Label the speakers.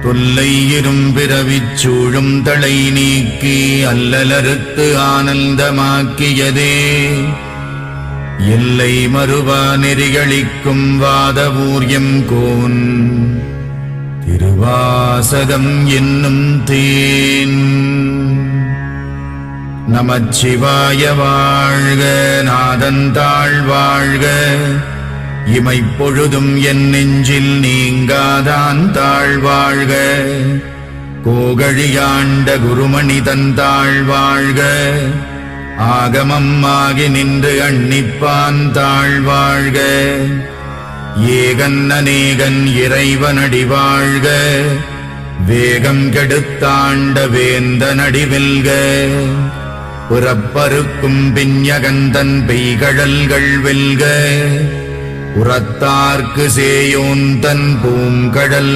Speaker 1: தொல்லை இரும்பிறவிச் சூழும் தளை நீக்கி அல்லலறுத்து ஆனந்தமாக்கியதே எல்லை மறுவா நெறிகளிக்கும் வாதவூர்யம் கோன் திருவாசகம் என்னும் தேன். நமச்சிவாய வாழ்க, நாதந்தாள் வாழ்க, இமைப்பொழுதும் என் நெஞ்சில் நீங்காதான் தாழ்வாழ்க. கோகழியாண்ட குருமணி தந்தாள் வாழ்க, ஆகமம் ஆகி நின்று அன்னிப்பான் தாழ்வாழ்க. ஏகன் அநேகன் இறைவனடி வாழ்க, வேகம் கெடுத்தாண்ட வேந்தனடி வெல்க. புறப்பருக்கும் பிஞகந்தன் பெய்கடல்கள் வெல்க, உரத்தார்க்கு சேயோன் தன் பூங்கடல்